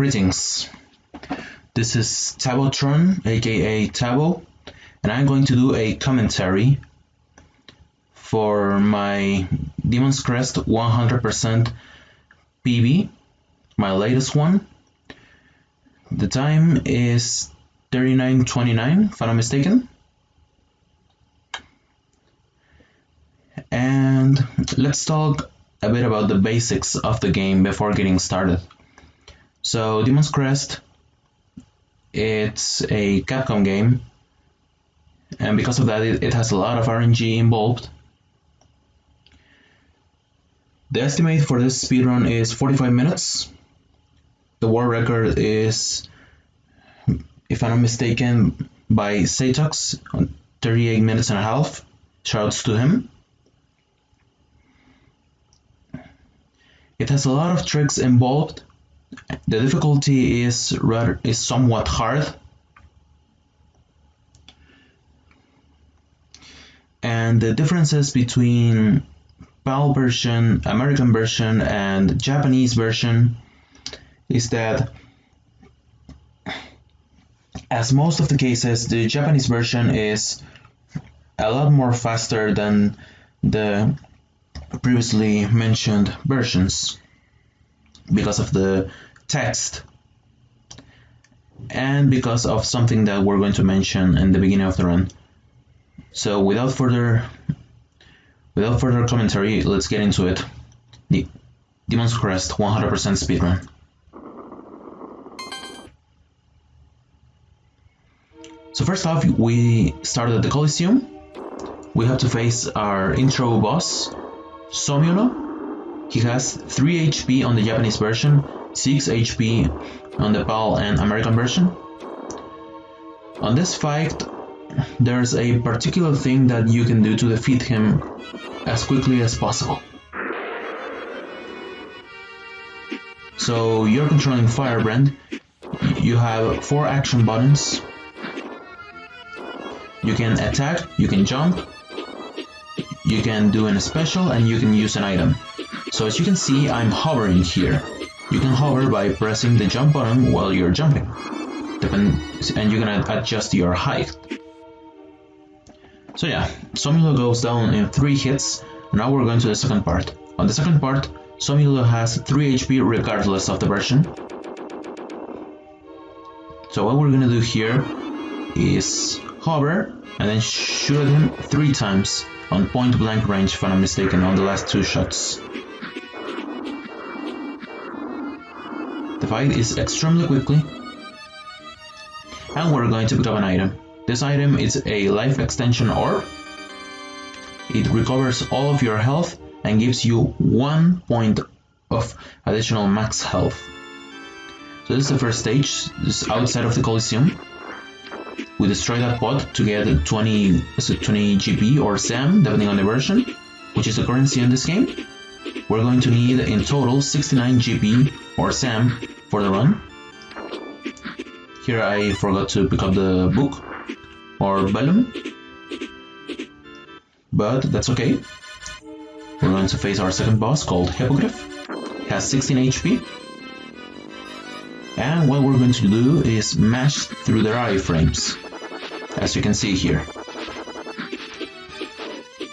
Greetings, this is Tabotron, aka Tabo, and I'm going to do a commentary for my Demon's Crest 100% PB, my latest one. The time is 39:29, if I'm not mistaken. And let's talk a bit about the basics of the game before getting started. So Demon's Crest, it's a Capcom game, and because of that it has a lot of RNG involved. The estimate for this speedrun is 45 minutes. The world record is, if I'm not mistaken, by Satox on 38 minutes and a half. Shouts to him. It has a lot of tricks involved. The difficulty is somewhat hard, and the differences between PAL version, American version, and Japanese version is that, as most of the cases, the Japanese version is a lot more faster than the previously mentioned versions because of the text and because of something that we're going to mention in the beginning of the run. So without further commentary, let's get into it. The Demon's Crest 100% speedrun. So first off, we start at the Coliseum. We have to face our intro boss, Somulo. He has 3 HP on the Japanese version, 6 HP on the PAL and American version. On this fight, there's a particular thing that you can do to defeat him as quickly as possible. So you're controlling Firebrand. You have 4 action buttons. You can attack, you can jump, you can do a special, and you can use an item. So as you can see, I'm hovering here. You can hover by pressing the jump button while you're jumping, and you can adjust your height. So yeah, Somulo goes down in 3 hits. Now we're going to the second part. On the second part, Somulo has 3 HP regardless of the version. So what we're gonna do here is hover and then shoot at him 3 times on point blank range, if I'm not mistaken, on the last 2 shots. The fight is extremely quickly, and we're going to pick up an item. This item is a life extension orb. It recovers all of your health and gives you 1 point of additional max health. So this is the first stage. This is outside of the Coliseum. We destroy that pod to get 20 GP or SAM, depending on the version, which is the currency in this game. We're going to need in total 69 GP or SAM for the run. Here I forgot to pick up the book or vellum, but that's okay. We're going to face our second boss called Hippogriff. He has 16 HP. And what we're going to do is mash through their iframes, as you can see here.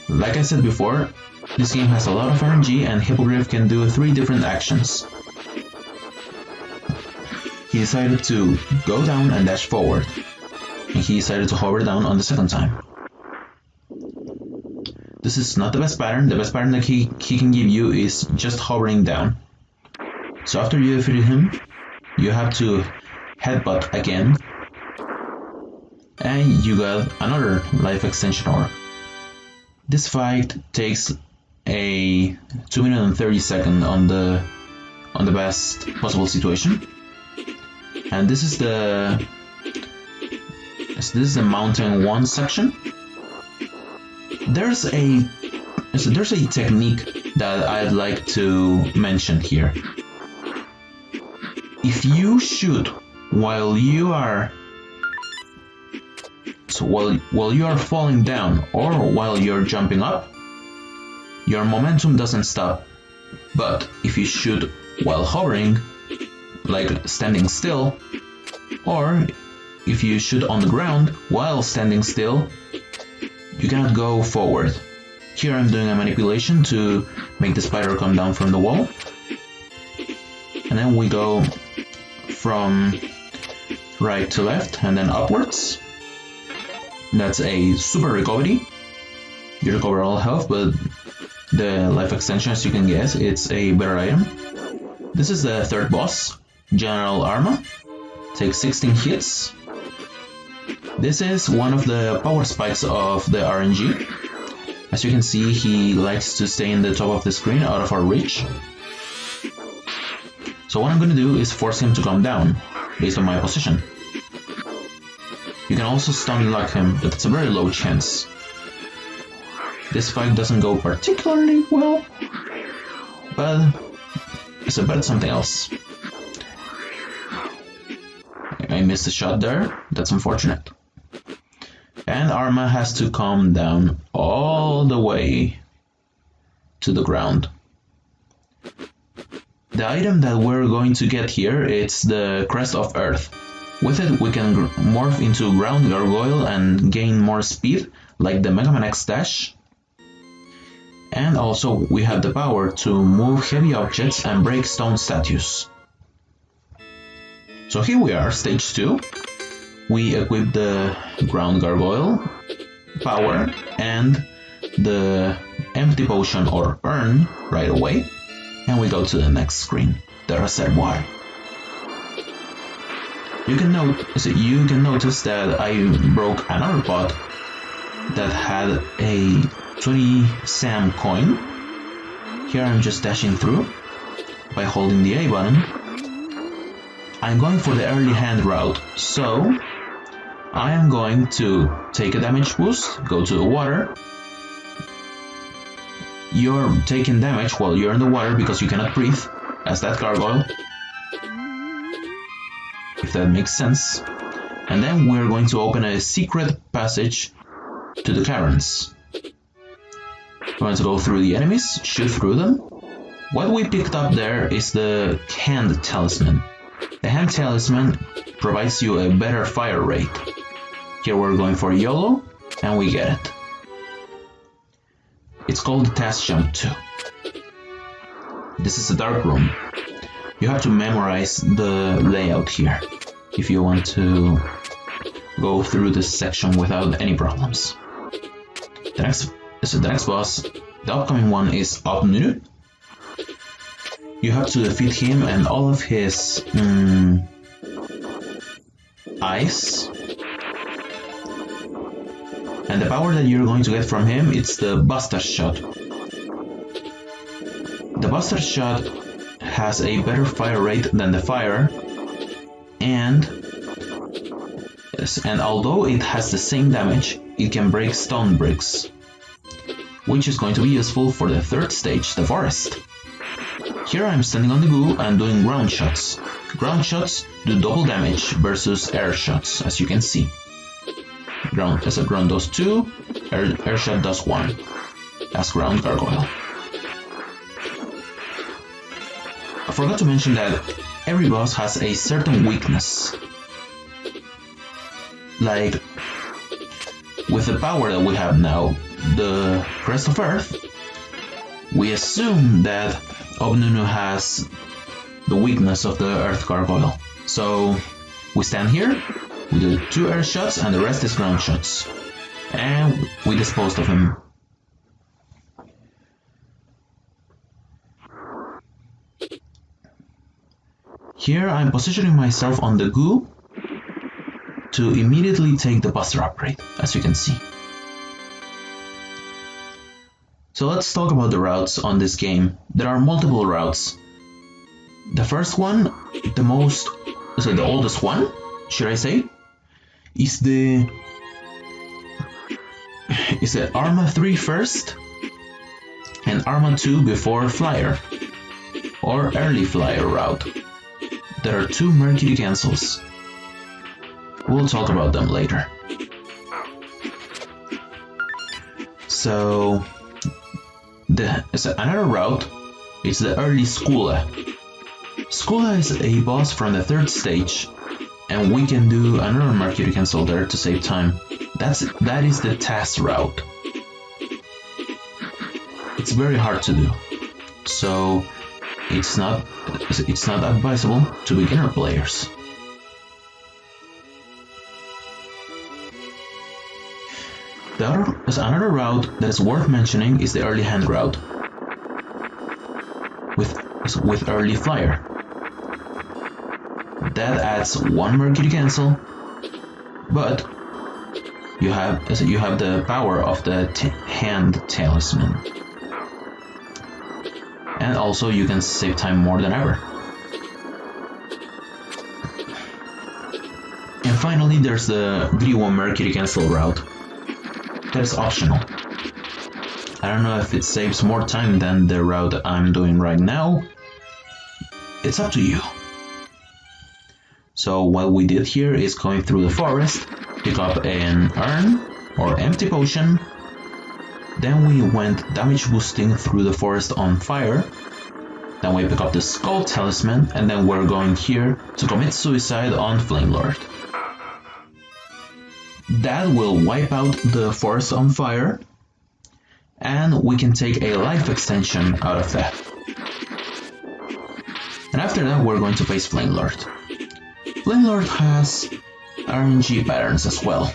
Like I said before, this game has a lot of RNG, and Hippogriff can do 3 different actions. He decided to go down and dash forward, and he decided to hover down on the second time. This is not the best pattern. The best pattern that he can give you is just hovering down. So after you defeated him, you have to headbutt again, and you got another life extension orb. This fight takes a 2 minutes and 30 seconds on the best possible situation. And this is the mountain 1 section. There's a technique that I'd like to mention here. If you shoot while you are falling down or while you're jumping up, your momentum doesn't stop. But if you shoot while hovering, like standing still, or if you shoot on the ground while standing still, you cannot go forward. Here I'm doing a manipulation to make the spider come down from the wall. And then we go from right to left and then upwards. That's a super recovery. You recover all health, but the life extension, as you can guess, it's a better item. This is the third boss, General Arma. Takes 16 hits. This is one of the power spikes of the RNG. As you can see, he likes to stay in the top of the screen out of our reach. So what I'm going to do is force him to come down, based on my position. You can also stun lock him, but it's a very low chance. This fight doesn't go particularly well, but it's about something else. I missed a shot there, that's unfortunate. And Arma has to come down all the way to the ground. The item that we're going to get here is the Crest of Earth. With it we can morph into Ground Gargoyle and gain more speed, like the Mega Man X Dash. And also we have the power to move heavy objects and break stone statues. So here we are, stage 2. We equip the Ground Gargoyle, power, and the empty potion or urn right away. And we go to the next screen, the reservoir. You can notice that I broke another pot that had a 20 SAM coin. Here I'm just dashing through by holding the A button. I'm going for the early hand route, so I am going to take a damage boost, go to the water. You're taking damage while you're in the water because you cannot breathe, as that gargoyle, if that makes sense. And then we're going to open a secret passage to the caverns. We're going to go through the enemies, shoot through them. What we picked up there is the hand talisman. The hand talisman provides you a better fire rate. Here we're going for YOLO, and we get it. It's called the Task Jump 2. This is a dark room. You have to memorize the layout here if you want to go through this section without any problems. The next boss, the upcoming one, is Obnunu. You have to defeat him and all of his eyes. And the power that you're going to get from him, it's the Buster Shot. The Buster Shot has a better fire rate than the fire, and although it has the same damage, it can break stone bricks, which is going to be useful for the third stage, the forest. Here I'm standing on the goo and doing ground shots. Ground shots do double damage versus air shots, as you can see. Ground does 2, air shot does 1, as Ground Gargoyle. I forgot to mention that every boss has a certain weakness. Like, with the power that we have now, the Crest of Earth, we assume that Obnunu has the weakness of the Earth Gargoyle. So we stand here, we do 2 air shots and the rest is ground shots. And we disposed of him. Here I'm positioning myself on the goo to immediately take the Buster upgrade, as you can see. So let's talk about the routes on this game. There are multiple routes. The first one, the oldest one, should I say, is the Arma 3 first and Arma 2 before Flyer, or Early Flyer route. There are 2 Mercury cancels. We'll talk about them later. So another route is the Early Skoola. Skula is a boss from the 3rd stage, and we can do another Mercury Cancel there to save time. That is the task route. It's very hard to do, so it's not advisable to beginner players. Another route that is worth mentioning is the early hand route with early flyer. That adds 1 Mercury Cancel, but you have the power of the hand talisman, and also you can save time more than ever. And finally, there's the Griwo Mercury Cancel route. That is optional. I don't know if it saves more time than the route I'm doing right now. It's up to you. So what we did here is going through the forest, pick up an urn or empty potion. Then we went damage boosting through the forest on fire. Then we pick up the skull talisman, and then we're going here to commit suicide on Flamelord. That will wipe out the forest on fire, and we can take a life extension out of that. And after that, we're going to face Flamelord. Flamelord has RNG patterns as well.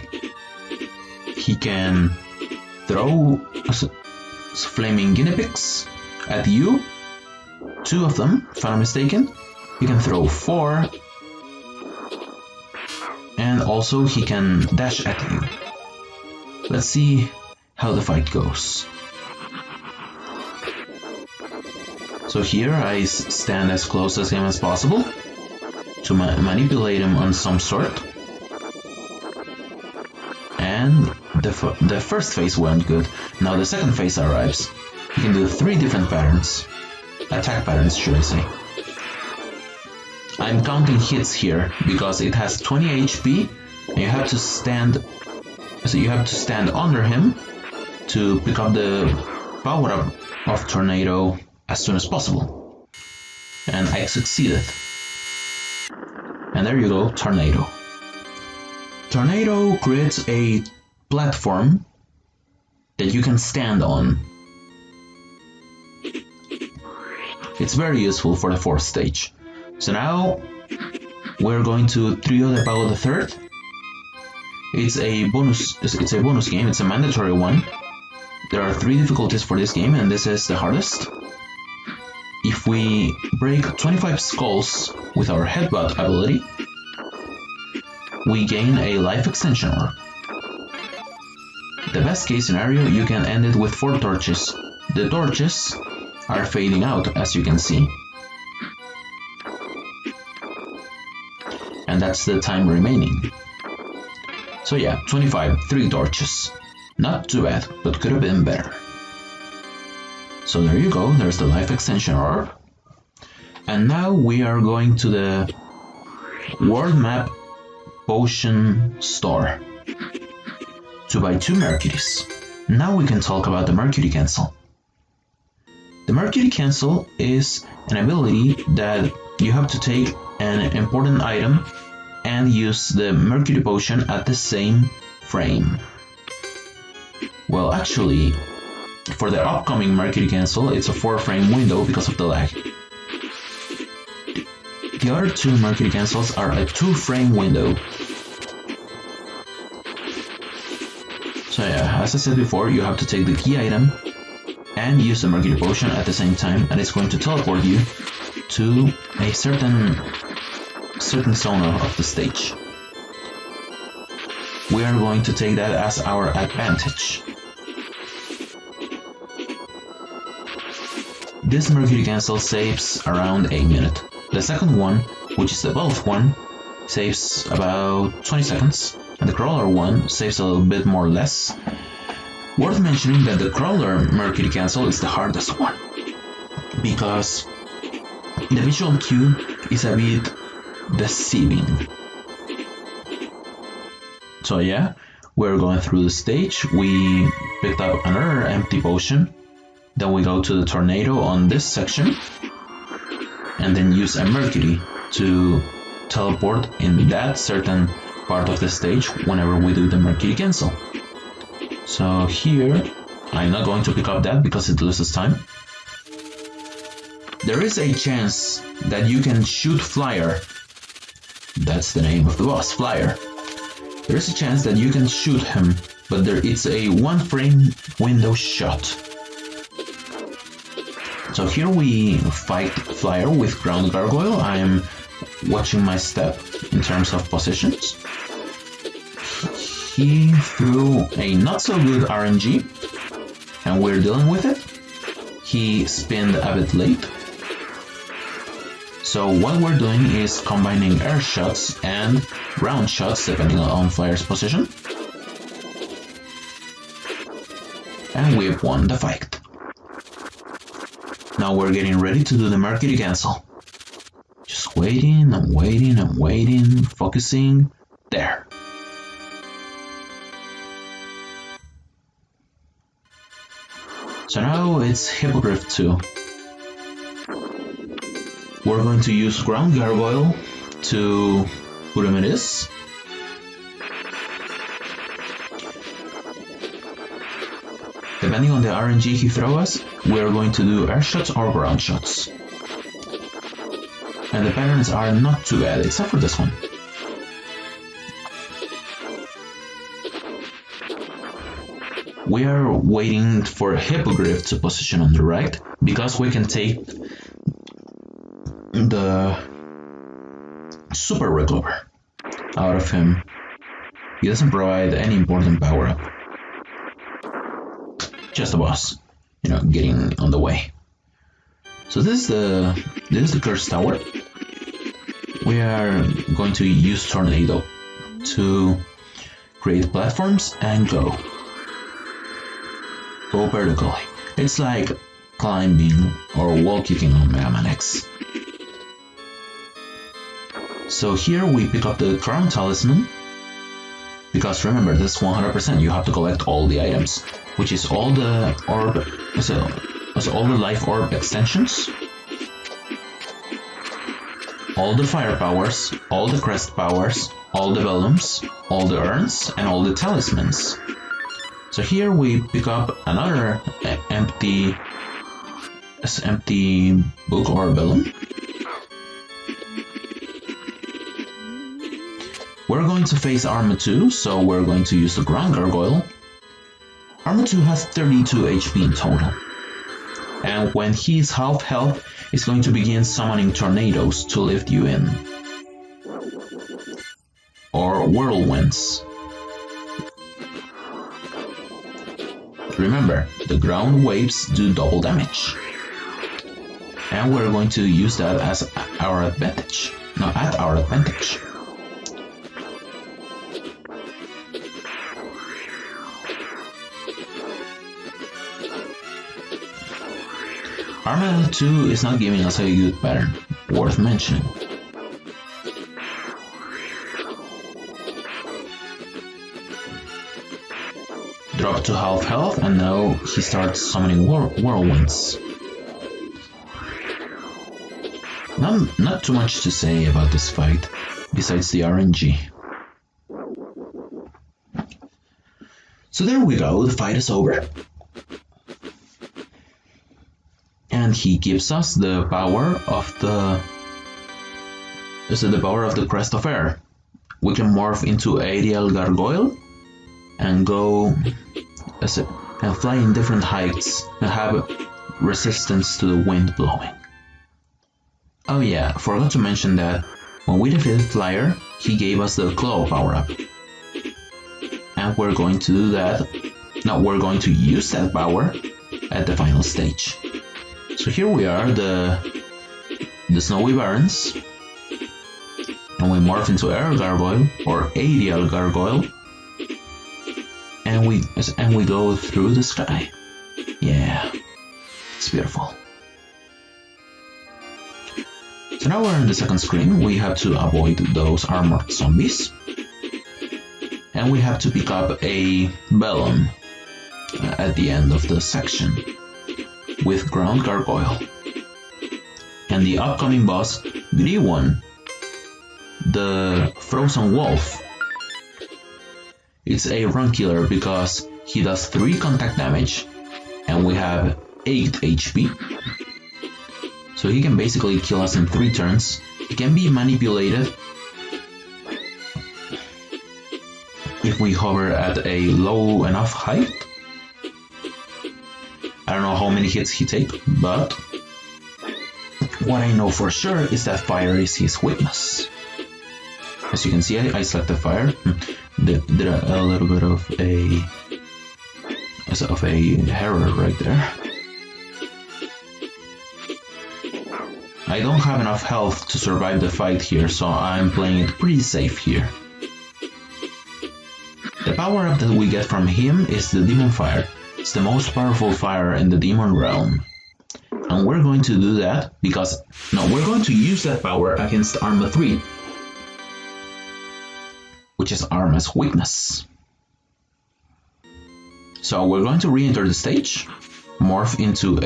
He can throw flaming guinea pigs at you, 2 of them, if I'm not mistaken. He can throw 4, and also he can dash at you. Let's see how the fight goes. So here I stand as close as him as possible to manipulate him on some sort. And the first phase went good. Now the second phase arrives. You can do 3 different patterns. Attack patterns, should I say. I'm counting hits here because it has 20 HP and you have to stand under him to pick up the power up of Tornado as soon as possible. And I succeeded. And there you go, Tornado. Tornado creates a platform that you can stand on. It's very useful for the 4th stage. So now we're going to Trio de Pago the 3rd. It's a bonus game, it's a mandatory one. There are 3 difficulties for this game, and this is the hardest. If we break 25 skulls with our headbutt ability, we gain a life extension orb. The best case scenario, you can end it with 4 torches. The torches are fading out, as you can see. And that's the time remaining. So yeah, 25, 3 torches. Not too bad, but could have been better. So there you go, there's the life extension orb. And now we are going to the world map potion store to buy 2 Mercuries. Now we can talk about the Mercury Cancel. The Mercury Cancel is an ability that you have to take an important item and use the Mercury Potion at the same frame. Well, actually, for the upcoming Mercury Cancel, it's a 4-frame window because of the lag. The other 2 Mercury Cancels are a 2-frame window. So yeah, as I said before, you have to take the key item and use the Mercury Potion at the same time, and it's going to teleport you to a certain zone of the stage. We are going to take that as our advantage. This Mercury Cancel saves around a minute. The second one, which is the both one, saves about 20 seconds, and the crawler one saves a little bit more less. Worth mentioning that the crawler Mercury Cancel is the hardest one, because the visual cue is a bit deceiving. So yeah, we're going through the stage. We picked up another empty potion. Then we go to the tornado on this section. and then use a Mercury to teleport in that certain part of the stage whenever we do the Mercury cancel. So here, I'm not going to pick up that because it loses time. There is a chance that you can shoot Flyer. That's the name of the boss, Flyer. There is a chance that you can shoot him, but it's a 1-frame window shot. So here we fight Flyer with Ground Gargoyle. I am watching my step in terms of positions. He threw a not so good RNG, and we're dealing with it. He spinned a bit late. So what we're doing is combining air shots and ground shots depending on Flyer's position. And we've won the fight. Now we're getting ready to do the Mercury cancel. Just waiting and waiting and waiting, focusing. There. So now it's Hippogriff 2. We're going to use Ground Gargoyle to put him in this. Depending on the RNG he throws us, we're going to do air shots or ground shots. And the patterns are not too bad, except for this one. We are waiting for Hippogriff to position on the right, because we can take the Super Recover out of him. He doesn't provide any important power-up. Just a boss, you know, getting on the way. So this is the Curse Tower. We are going to use Tornado to create platforms and go vertically. It's like climbing or wall kicking on Mega Man X. So here we pick up the Crown Talisman, because remember, this 100% you have to collect all the items, which is all the orb, so all the life orb extensions, all the fire powers, all the crest powers, all the vellums, all the urns, and all the talismans. So here we pick up another empty book or vellum. We're going to face Arma 2, so we're going to use the Ground Gargoyle. Arma 2 has 32 HP in total. And when he's half health, he's going to begin summoning tornadoes to lift you in. Or whirlwinds. Remember, the ground waves do double damage. And we're going to use that as our advantage. No, at our advantage. Arma 2 is not giving us a good pattern, worth mentioning. Drop to half health, and now he starts summoning whirlwinds. Not too much to say about this fight, besides the RNG. So there we go, the fight is over. And he gives us the power of the Crest of Air. We can morph into Aerial Gargoyle and go and fly in different heights and have resistance to the wind blowing. Oh yeah, forgot to mention that when we defeated Flyer, he gave us the Claw power-up. And we're going to do that. Now we're going to use that power at the final stage. So here we are, the Snowy Barrens, and we morph into Air Gargoyle or Aerial Gargoyle, and we go through the sky. Yeah, it's beautiful. So now we're on the second screen. We have to avoid those armored zombies, and we have to pick up a vellum at the end of the section with Ground Gargoyle. And the upcoming boss, Griwon, the Frozen Wolf. It's a run killer because he does 3 contact damage and we have 8 HP. So he can basically kill us in 3 turns. He can be manipulated if we hover at a low enough height. I don't know how many hits he takes, but what I know for sure is that fire is his weakness. As you can see, I selected fire. Did a little bit of a error right there. I don't have enough health to survive the fight here, so I'm playing it pretty safe here. The power up that we get from him is the Demon Fire. It's the most powerful fire in the Demon Realm. And we're going to do that because... no, we're going to use that power against Arma 3. Which is Arma's weakness. So we're going to re-enter the stage. Morph into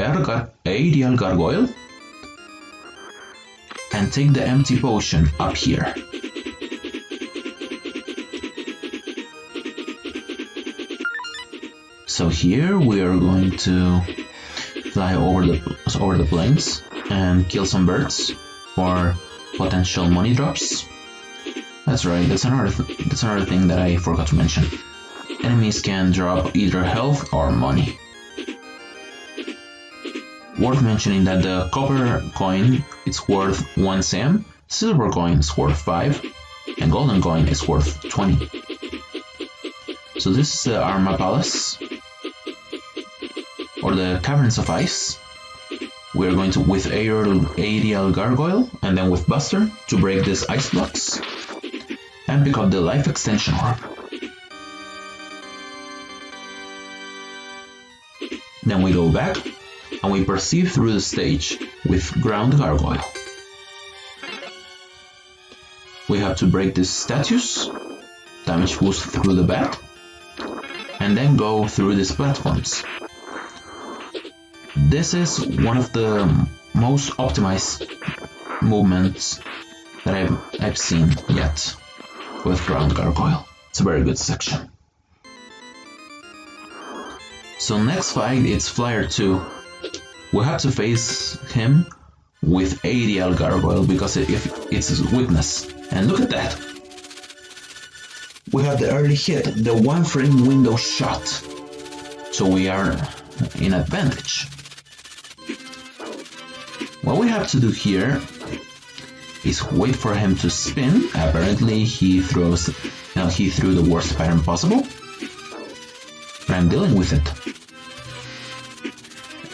Aerial Gargoyle. And take the empty potion up here. So here we are going to fly over the plains and kill some birds for potential money drops. That's right, that's another thing that I forgot to mention. Enemies can drop either health or money. Worth mentioning that the copper coin is worth 1 SEM, silver coin is worth 5, and golden coin is worth 20. So this is the Arma Palace, or the Caverns of Ice. We're going to with Aerial Gargoyle and then with Buster to break these ice blocks and pick up the life extension orb. Then we go back and we proceed through the stage with Ground Gargoyle. We have to break these statues, damage boost through the bat, and then go through these platforms. This is one of the most optimized movements that I've seen yet with Ground Gargoyle. It's a very good section. So next fight it's Flyer 2. We have to face him with Aerial Gargoyle because it's his weakness. And look at that! We have the early hit, the 1 frame window shot. So we are in advantage. What we have to do here is wait for him to spin. Apparently he threw the worst pattern possible. But I'm dealing with it.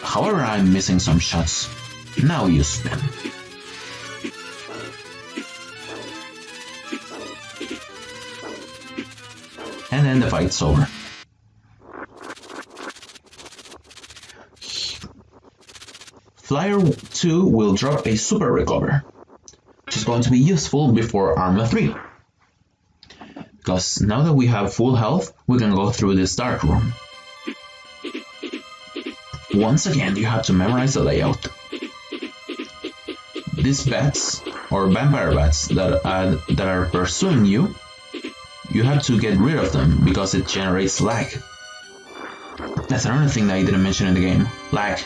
However, I'm missing some shots. Now you spin. And then the fight's over. Flyer 2 will drop a Super Recover, which is going to be useful before Arma 3. Because now that we have full health, we can go through this dark room. Once again, you have to memorize the layout. These bats, or vampire bats, that are pursuing you, you have to get rid of them because it generates lag. That's another thing that I didn't mention in the game, lag.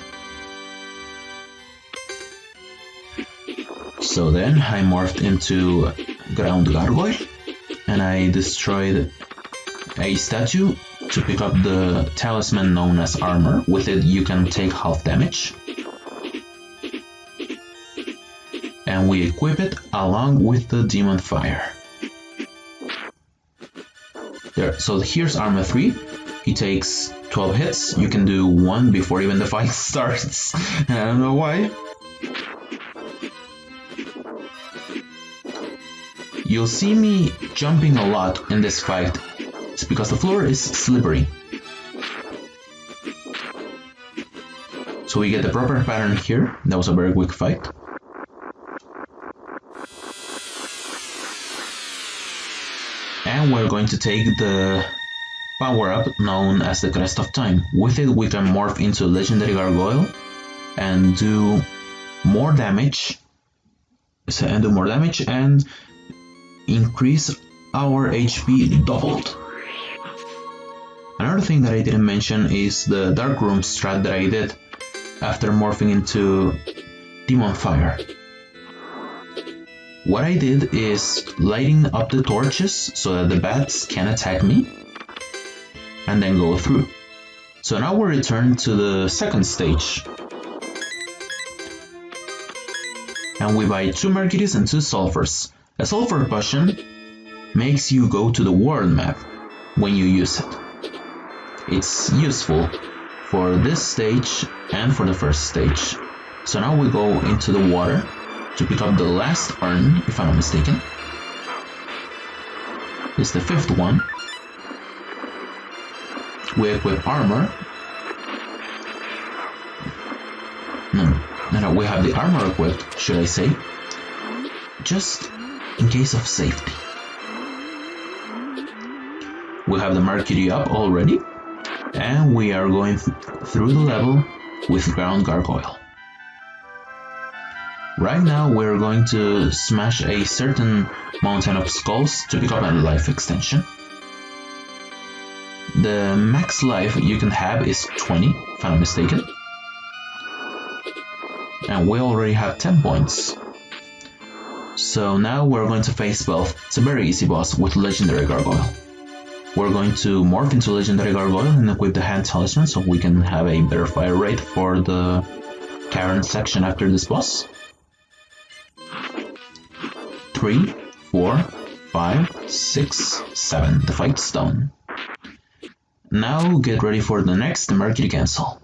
So then I morphed into Ground Gargoyle and I destroyed a statue to pick up the talisman known as armor. With it you can take half damage. And we equip it along with the Demon Fire. There, so here's Arma 3. He takes 12 hits. You can do 1 before even the fight starts. I don't know why. You'll see me jumping a lot in this fight. It's because the floor is slippery. So we get the proper pattern here. That was a very quick fight. And we're going to take the power-up known as the Crest of Time. With it we can morph into Legendary Gargoyle and do more damage, and do more damage, and increase our HP doubled. Another thing that I didn't mention is the dark room strat that I did after morphing into Demon Fire. What I did is lighting up the torches so that the bats can attack me and then go through. So now we return to the second stage. And we buy 2 mercuries and 2 sulfurs. A sulfur potion makes you go to the world map when you use it. It's useful for this stage and for the first stage. So now we go into the water to pick up the last urn, if I'm not mistaken. It's the 5th one. We equip armor. No, we have the armor equipped, should I say, just in case of safety. We have the mercury up already, and we are going through the level with ground gargoyle. Right now we're going to smash a certain mountain of skulls to pick up a life extension. The max life you can have is 20, if I'm not mistaken. And we already have 10 points. So now we're going to face both. It's a very easy boss with Legendary Gargoyle. We're going to morph into Legendary Gargoyle and equip the Hand Talisman so we can have a better fire rate for the cavern section after this boss. 3, 4, 5, 6, 7. The fight's done. Now get ready for the next Mercury Cancel.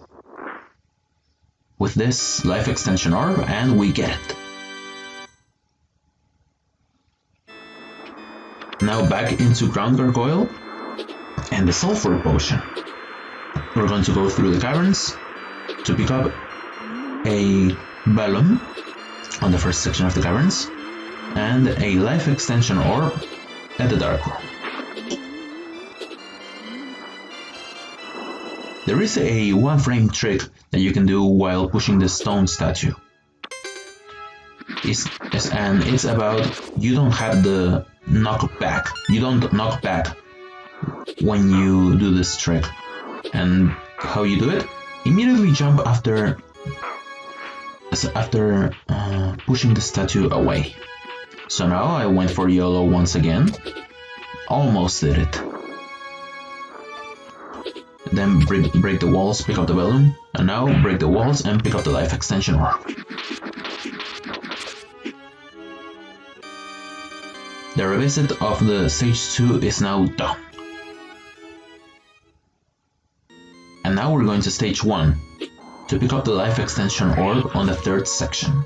With this life extension orb, and we get it. Now back into Ground Gargoyle and the Sulfur Potion. We're going to go through the caverns to pick up a Bellum on the first section of the caverns and a life extension orb at the Dark Room. There is a one-frame trick that you can do while pushing the stone statue. And it's about you don't have the knockback. You don't knock back when you do this trick. And how you do it? Immediately jump after pushing the statue away. So now I went for YOLO once again. Almost did it. Then break the walls, pick up the balloon, and now break the walls and pick up the life extension orb. The revisit of the stage 2 is now done. And now we're going to stage 1 to pick up the life extension orb on the 3rd section.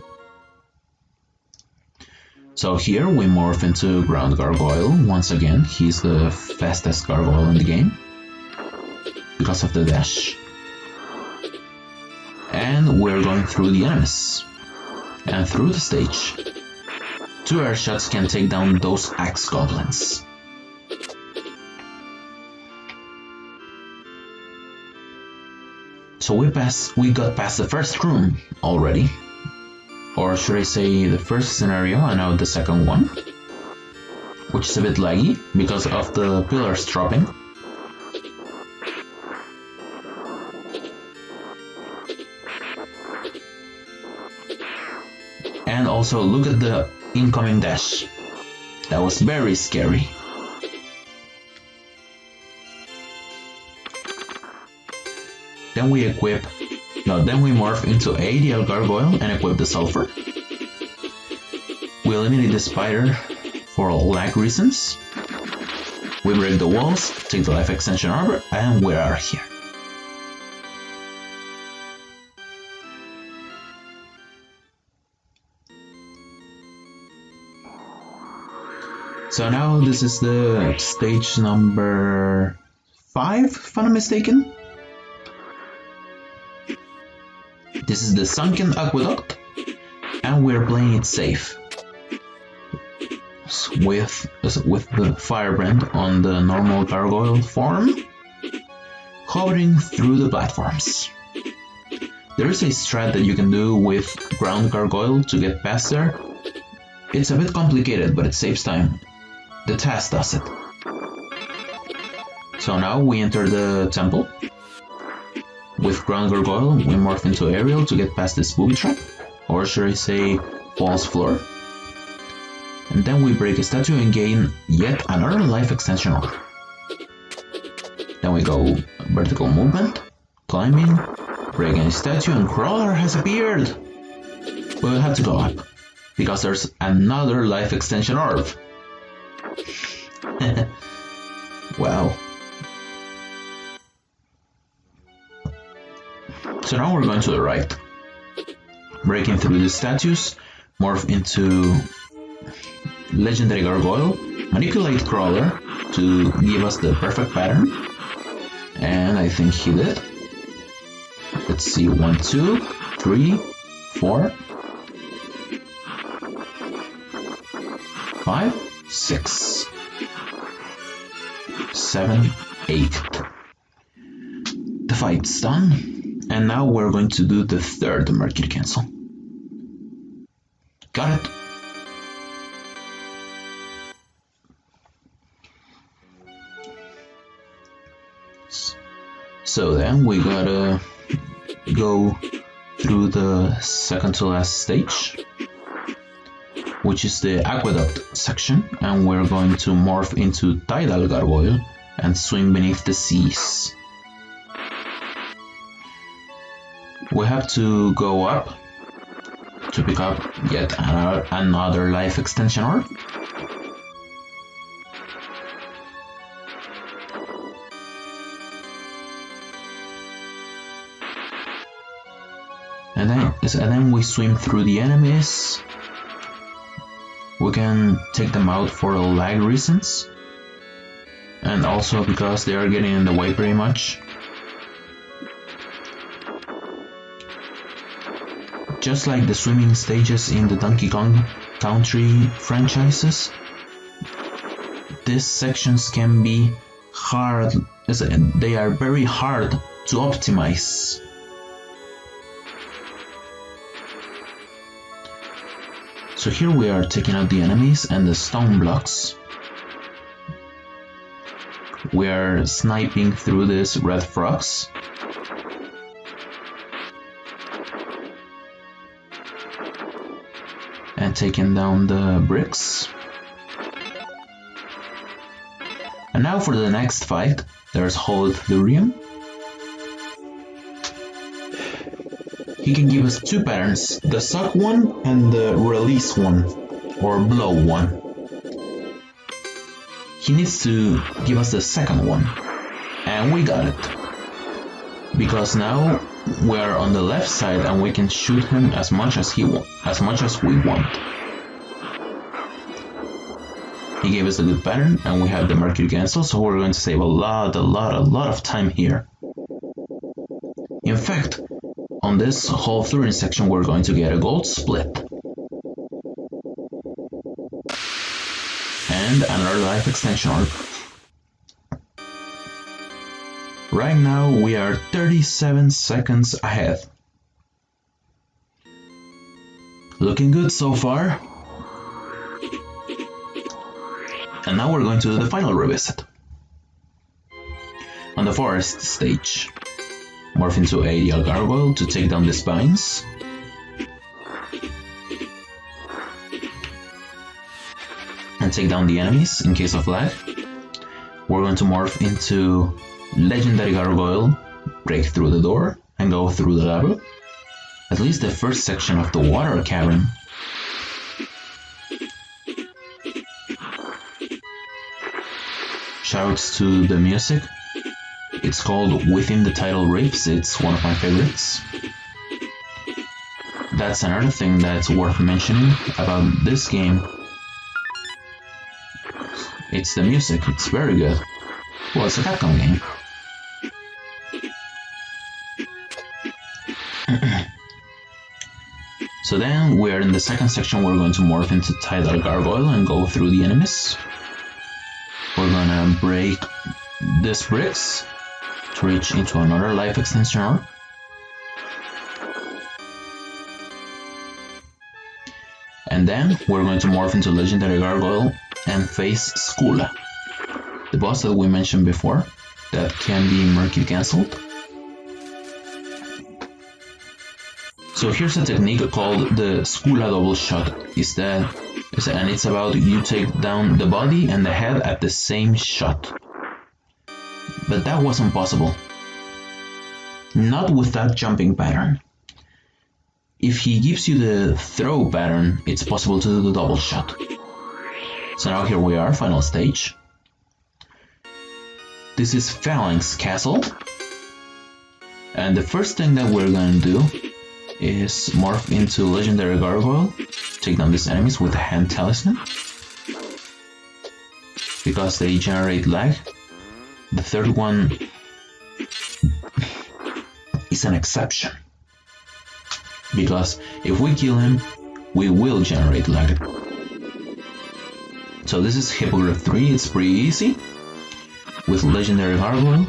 So here we morph into Ground Gargoyle once again. He's the fastest gargoyle in the game because of the dash. And we're going through the enemies and through the stage. 2 air shots can take down those axe goblins. So we got past the first room already. Or should I say the first scenario and now the second one, which is a bit laggy because of the pillars dropping. And also look at the incoming dash. That was very scary. Then we morph into ADL Gargoyle and equip the Sulfur. We eliminate the spider for lag reasons. We break the walls, take the life extension orb, and we are here. So now this is the stage number 5, if I'm not mistaken. This is the Sunken Aqueduct, and we're playing it safe with the Firebrand on the normal gargoyle form, hovering through the platforms. There is a strat that you can do with ground gargoyle to get past there. It's a bit complicated, but it saves time. The task does it. So now we enter the temple. With ground gargoyle, we morph into Ariel to get past this booby trap, or should I say, false floor. And then we break a statue and gain yet another life extension orb. Then we go vertical movement, climbing, breaking a statue, and Crawler has appeared! We'll have to go up, because there's another life extension orb. Wow. So now we're going to the right. Breaking through the statues, morph into Legendary Gargoyle, manipulate Crawler to give us the perfect pattern. And I think he did. Let's see, 1, 2, 3, 4, 5, 6, 7, 8. The fight's done. And now we're going to do the third Mercury Cancel. Got it. So then we gotta go through the second to last stage, which is the aqueduct section, and we're going to morph into Tidal Gargoyle and swim beneath the seas. We have to go up to pick up yet another life extension orb. And then we swim through the enemies. We can take them out for lag reasons, and also because they are getting in the way pretty much. Just like the swimming stages in the Donkey Kong Country franchises, these sections can be hard, they are very hard to optimize. So here we are taking out the enemies and the stone blocks. We are sniping through these red frogs. And taking down the bricks. And now for the next fight, there's Holodurium. He can give us two patterns, the suck one and the release one, or blow one. He needs to give us the second one, and we got it. Because now we are on the left side and we can shoot him as much as we want. He gave us a good pattern and we have the Mercury Cancel, so we're going to save a lot of time here. In fact, on this whole Thurin section we're going to get a gold split. And another life extension orb. Right now we are 37 seconds ahead. Looking good so far. And now we're going to do the final revisit. On the forest stage, morph into Aerial Gargoyle to take down the spines. And take down the enemies in case of lag. We're going to morph into Legendary Gargoyle, break through the door, and go through the level. At least the first section of the water cavern. Shoutouts to the music. It's called Within the Tidal Reefs, it's one of my favorites. That's another thing that's worth mentioning about this game. It's the music, it's very good. Well, it's a Capcom game. So then we're in the second section, we're going to morph into Tidal Gargoyle and go through the enemies. We're gonna break these bricks to reach into another life extension orb. And then we're going to morph into Legendary Gargoyle and face Skula, the boss that we mentioned before, that can be Mercury cancelled. So here's a technique called the Skula double shot. And it's about you take down the body and the head at the same shot. But that wasn't possible. Not with that jumping pattern. If he gives you the throw pattern, it's possible to do the double shot. So now here we are, final stage. This is Phalanx Castle. And the first thing that we're going to do is morph into Legendary Gargoyle, take down these enemies with a hand talisman, because they generate lag. The third one is an exception, because if we kill him, we will generate lag. So this is Hippogriff 3, it's pretty easy, with Legendary Gargoyle.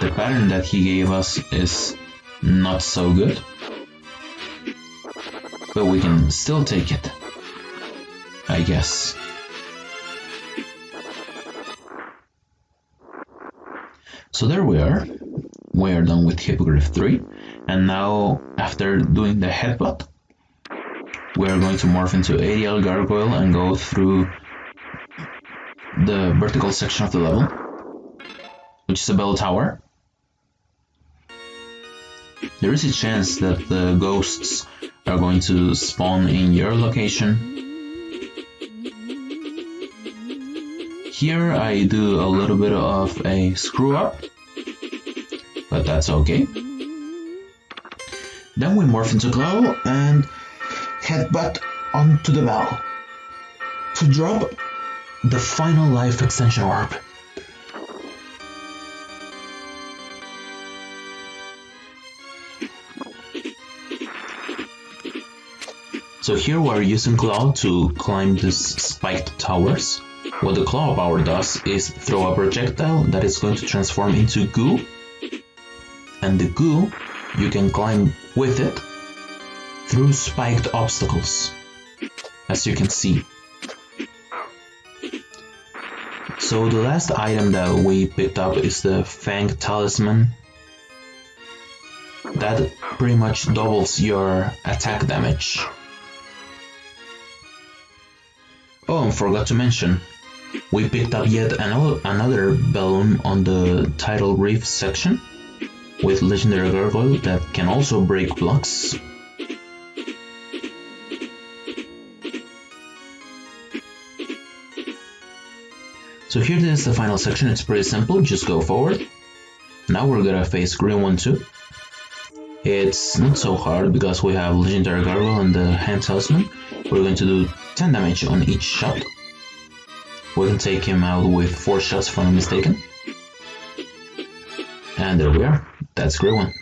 The pattern that he gave us is not so good, but we can still take it, I guess. So there we are done with Hippogriff 3, and now after doing the headbutt, we are going to morph into Aerial Gargoyle and go through the vertical section of the level, which is a bell tower. There is a chance that the ghosts are going to spawn in your location. Here I do a little bit of a screw up, but that's okay. Then we morph into Claw and headbutt onto the bell to drop the final life extension orb. So here we are using Claw to climb these spiked towers. What the Claw power does is throw a projectile that is going to transform into goo, and the goo you can climb with it through spiked obstacles, as you can see. So the last item that we picked up is the Fang Talisman. That pretty much doubles your attack damage. Oh, and forgot to mention, we picked up yet another balloon on the Tidal Reef section with Legendary Gargoyle that can also break blocks. So here is the final section, it's pretty simple, just go forward. Now we're gonna face Green 1-2. It's not so hard because we have Legendary Gargoyle and the Hand Talisman. We're going to do 10 damage on each shot. We can take him out with 4 shots if I'm not mistaken. And there we are, that's Grey 1.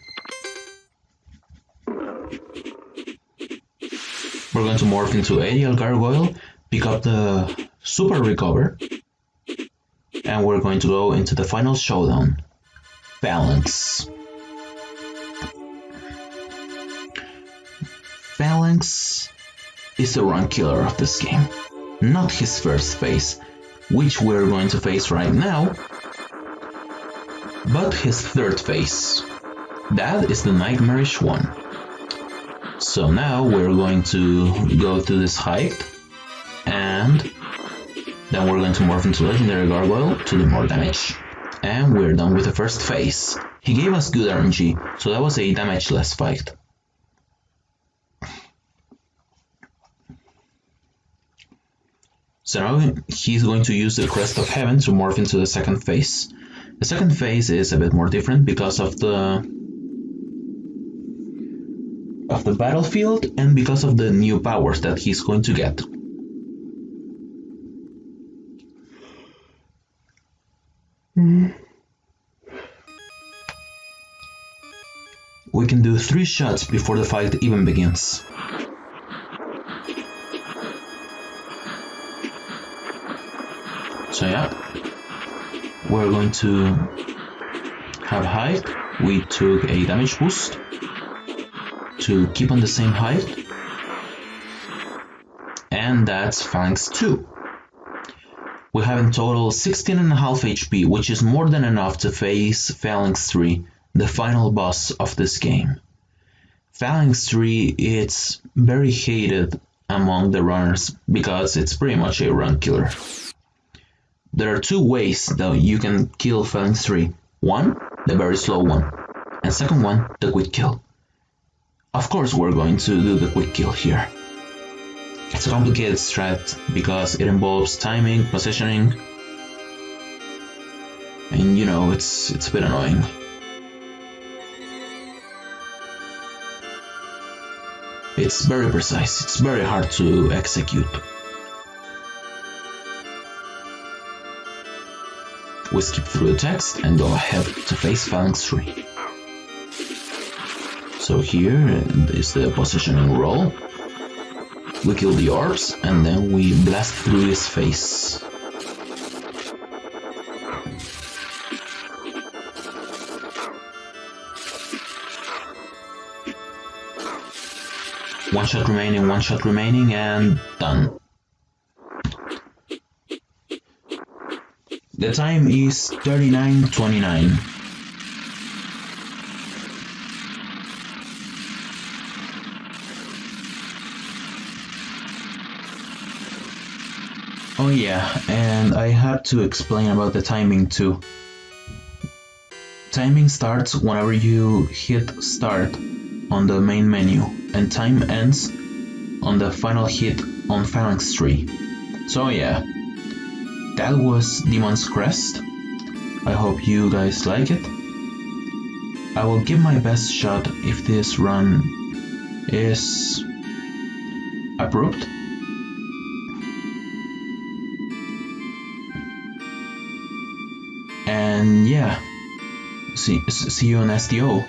We're going to morph into Aerial Gargoyle, pick up the Super Recover, and we're going to go into the final showdown, Phalanx. Phalanx is the run killer of this game, not his first phase, which we're going to face right now, but his third phase. That is the nightmarish one. So now we're going to go to this height, and then we're going to morph into Legendary Gargoyle to do more damage. And we're done with the first phase. He gave us good RNG, so that was a damage-less fight. So now he's going to use the Crest of Heaven to morph into the second phase. The second phase is a bit more different because of the battlefield and because of the new powers that he's going to get. We can do 3 shots before the fight even begins. So yeah, we're going to have height. We took a damage boost. to keep on the same height. And that's Phalanx 2. We have in total 16.5 HP, which is more than enough to face Phalanx 3, the final boss of this game. Phalanx 3 is very hated among the runners because it's pretty much a run killer. There are two ways that you can kill Phalanx 3. One, the very slow one, and second one, the quick kill. Of course we're going to do the quick kill here. It's a complicated strat because it involves timing, positioning, and you know, it's a bit annoying. It's very precise, it's very hard to execute. We skip through the text and go ahead to face Phalanx 3. So here is the positioning roll. We kill the orbs and then we blast through his face. One shot remaining, and done. The time is 39:29. Oh yeah, and I had to explain about the timing too. Timing starts whenever you hit start on the main menu, and time ends on the final hit on Phalanx 3. So yeah, that was Demon's Crest. I hope you guys like it. I will give my best shot if this run is approved. And yeah, see you on SDO.